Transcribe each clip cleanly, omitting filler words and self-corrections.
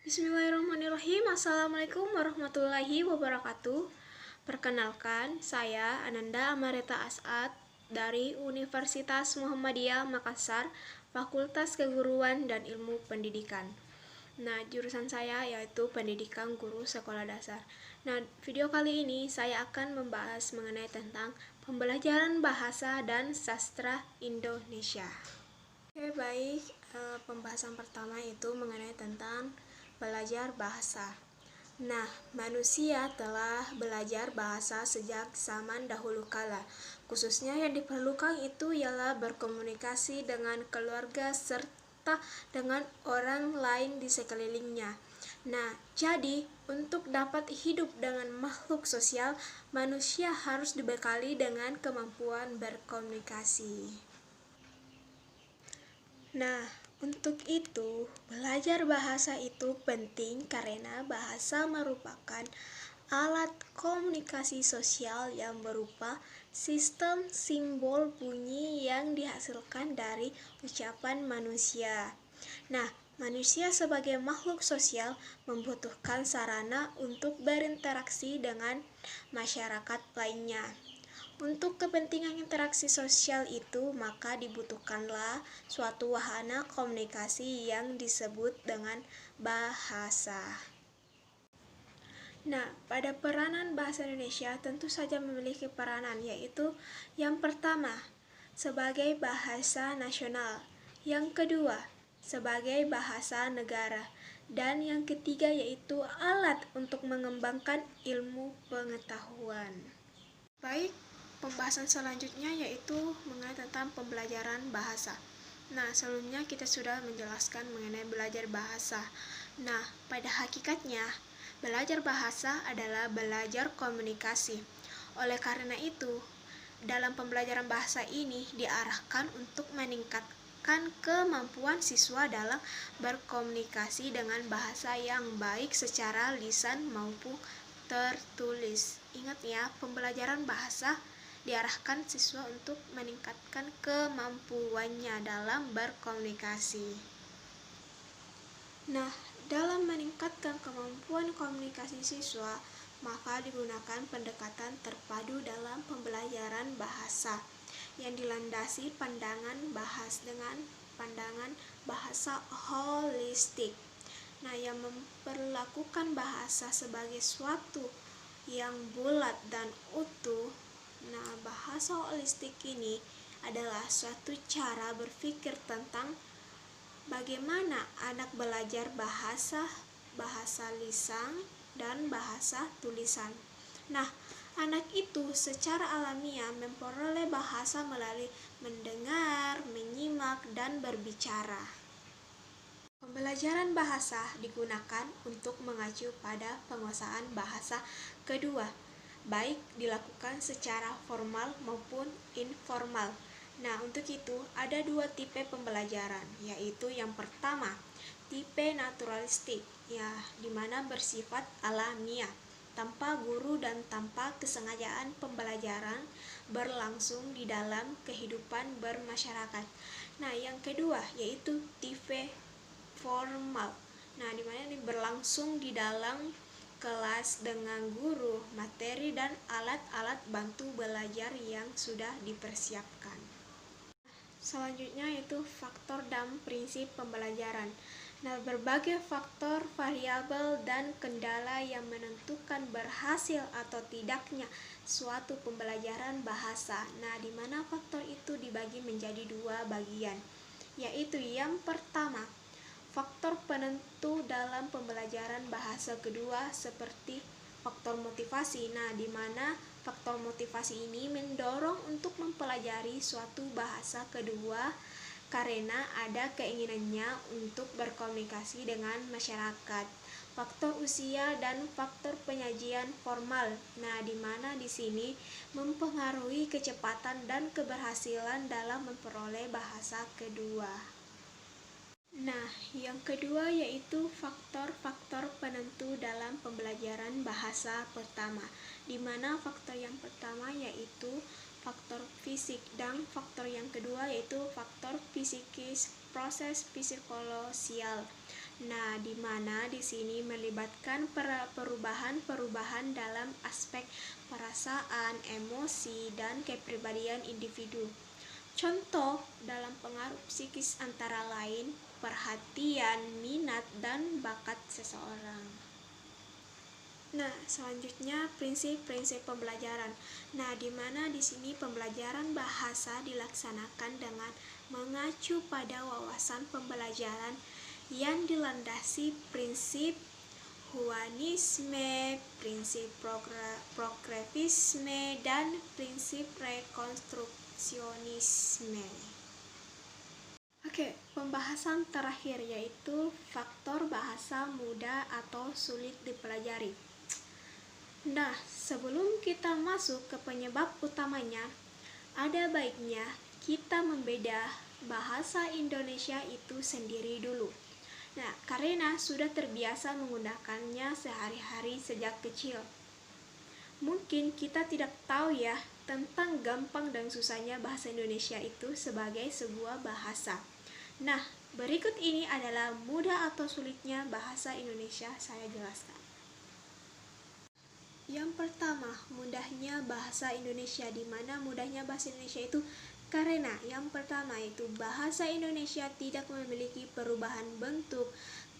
Bismillahirrahmanirrahim. Assalamualaikum warahmatullahi wabarakatuh. Perkenalkan, saya Ananda Amareta As'ad dari Universitas Muhammadiyah Makassar, Fakultas Keguruan dan Ilmu Pendidikan. Nah, jurusan saya yaitu Pendidikan Guru Sekolah Dasar. Nah, video kali ini saya akan membahas mengenai tentang pembelajaran bahasa dan sastra Indonesia. Oke, baik. Pembahasan pertama itu mengenai tentang belajar bahasa. Nah, manusia telah belajar bahasa sejak zaman dahulu kala. Khususnya yang diperlukan itu ialah berkomunikasi dengan keluarga serta dengan orang lain di sekelilingnya. Nah, jadi untuk dapat hidup dengan makhluk sosial, manusia harus dibekali dengan kemampuan berkomunikasi. Nah, untuk itu, belajar bahasa itu penting karena bahasa merupakan alat komunikasi sosial yang berupa sistem simbol bunyi yang dihasilkan dari ucapan manusia. Nah, manusia sebagai makhluk sosial membutuhkan sarana untuk berinteraksi dengan masyarakat lainnya. Untuk kepentingan interaksi sosial itu, maka dibutuhkanlah suatu wahana komunikasi yang disebut dengan bahasa. Nah, pada peranan bahasa Indonesia tentu saja memiliki peranan, yaitu yang pertama, sebagai bahasa nasional, yang kedua, sebagai bahasa negara, dan yang ketiga yaitu alat untuk mengembangkan ilmu pengetahuan. Baik, pembahasan selanjutnya yaitu mengenai tentang pembelajaran bahasa. Nah, sebelumnya kita sudah menjelaskan mengenai belajar bahasa. Nah, pada hakikatnya, belajar bahasa adalah belajar komunikasi. Oleh karena itu, dalam pembelajaran bahasa ini diarahkan untuk meningkatkan kemampuan siswa dalam berkomunikasi dengan bahasa yang baik secara lisan maupun tertulis. Ingat ya, pembelajaran bahasa diarahkan siswa untuk meningkatkan kemampuannya dalam berkomunikasi. Nah, dalam meningkatkan kemampuan komunikasi siswa, maka digunakan pendekatan terpadu dalam pembelajaran bahasa yang dilandasi pandangan bahasa holistik. Nah, yang memperlakukan bahasa sebagai suatu yang bulat dan utuh. Nah, bahasa holistik ini adalah suatu cara berpikir tentang bagaimana anak belajar bahasa lisan dan bahasa tulisan. Nah, anak itu secara alamiah memperoleh bahasa melalui mendengar, menyimak, dan berbicara. Pembelajaran bahasa digunakan untuk mengacu pada penguasaan bahasa kedua, baik dilakukan secara formal maupun informal. Nah, untuk itu ada dua tipe pembelajaran, yaitu yang pertama, tipe naturalistik, ya, di mana bersifat alamiah, tanpa guru dan tanpa kesengajaan pembelajaran berlangsung di dalam kehidupan bermasyarakat. Nah, yang kedua yaitu tipe formal. Nah, di mana ini berlangsung di dalam kelas dengan guru, materi, dan alat-alat bantu belajar yang sudah dipersiapkan. Selanjutnya yaitu faktor dan prinsip pembelajaran. Nah, berbagai faktor, variabel, dan kendala yang menentukan berhasil atau tidaknya suatu pembelajaran bahasa. Nah, di mana faktor itu dibagi menjadi dua bagian, yaitu yang pertama, faktor penentu dalam pembelajaran bahasa kedua seperti faktor motivasi. Nah, di mana faktor motivasi ini mendorong untuk mempelajari suatu bahasa kedua karena ada keinginannya untuk berkomunikasi dengan masyarakat. Faktor usia dan faktor penyajian formal. Nah, di mana di sini mempengaruhi kecepatan dan keberhasilan dalam memperoleh bahasa kedua. Nah, yang kedua yaitu faktor-faktor penentu dalam pembelajaran bahasa pertama, di mana faktor yang pertama yaitu faktor fisik dan faktor yang kedua yaitu faktor psikis, proses psikososial. Nah, di mana di sini melibatkan perubahan-perubahan dalam aspek perasaan, emosi, dan kepribadian individu. Contoh dalam pengaruh psikis antara lain perhatian, minat, dan bakat seseorang. Nah, selanjutnya prinsip-prinsip pembelajaran. Nah, di mana di sini pembelajaran bahasa dilaksanakan dengan mengacu pada wawasan pembelajaran yang dilandasi prinsip humanisme, prinsip progresisme, dan prinsip rekonstruksionisme. Oke, pembahasan terakhir yaitu faktor bahasa mudah atau sulit dipelajari. Nah, sebelum kita masuk ke penyebab utamanya, ada baiknya kita membeda bahasa Indonesia itu sendiri dulu. Nah, karena sudah terbiasa menggunakannya sehari-hari sejak kecil. Mungkin kita tidak tahu ya tentang gampang dan susahnya bahasa Indonesia itu sebagai sebuah bahasa. Nah, berikut ini adalah mudah atau sulitnya bahasa Indonesia saya jelaskan. Yang pertama, mudahnya bahasa Indonesia. Di mana mudahnya bahasa Indonesia itu karena yang pertama itu bahasa Indonesia tidak memiliki perubahan bentuk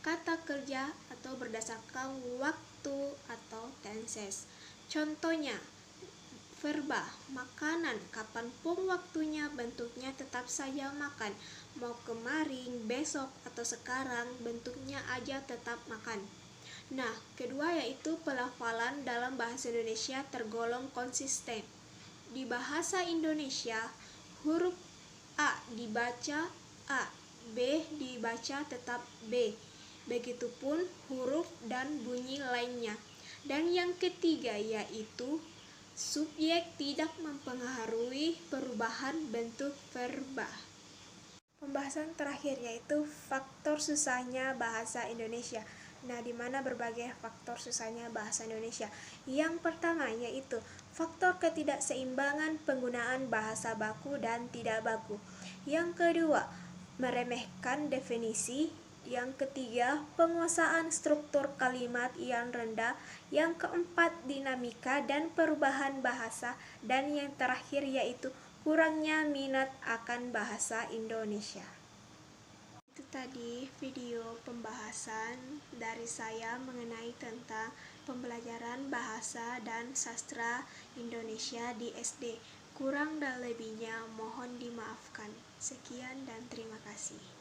kata kerja atau berdasarkan waktu atau tenses. Contohnya, verba, makanan, kapanpun waktunya bentuknya tetap saja makan. Mau kemarin, besok, atau sekarang bentuknya aja tetap makan. Nah, kedua yaitu pelafalan dalam bahasa Indonesia tergolong konsisten. Di bahasa Indonesia, huruf A dibaca A, B dibaca tetap B. Begitupun huruf dan bunyi lainnya. Dan yang ketiga yaitu subjek tidak mempengaruhi perubahan bentuk verba. Pembahasan terakhir yaitu faktor susahnya bahasa Indonesia. Nah, di mana berbagai faktor susahnya bahasa Indonesia. Yang pertama yaitu faktor ketidakseimbangan penggunaan bahasa baku dan tidak baku. Yang kedua, meremehkan definisi. Yang ketiga, penguasaan struktur kalimat yang rendah. Yang keempat, dinamika dan perubahan bahasa. Dan yang terakhir yaitu kurangnya minat akan bahasa Indonesia. Itu tadi video pembahasan dari saya mengenai tentang pembelajaran bahasa dan sastra Indonesia di SD. Kurang dan lebihnya mohon dimaafkan. Sekian dan terima kasih.